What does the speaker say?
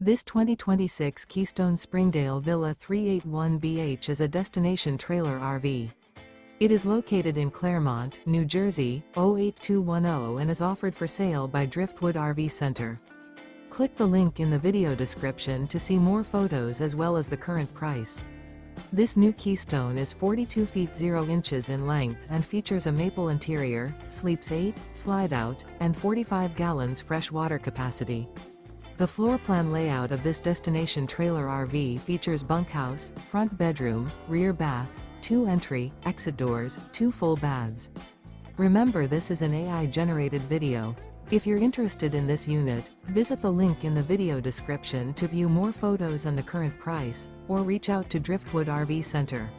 This 2026 Keystone Springdale Villa 381BH is a destination trailer RV. It is located in Clermont, New Jersey, 08210 and is offered for sale by Driftwood RV Center. Click the link in the video description to see more photos as well as the current price. This new Keystone is 42 feet 0 inches in length and features a maple interior, sleeps 8, slide out, and 45 gallons fresh water capacity. The floor plan layout of this destination trailer RV features bunkhouse, front bedroom, rear bath, 2 entry, exit doors, 2 full baths. Remember, this is an AI-generated video. If you're interested in this unit, visit the link in the video description to view more photos and the current price, or reach out to Driftwood RV Center.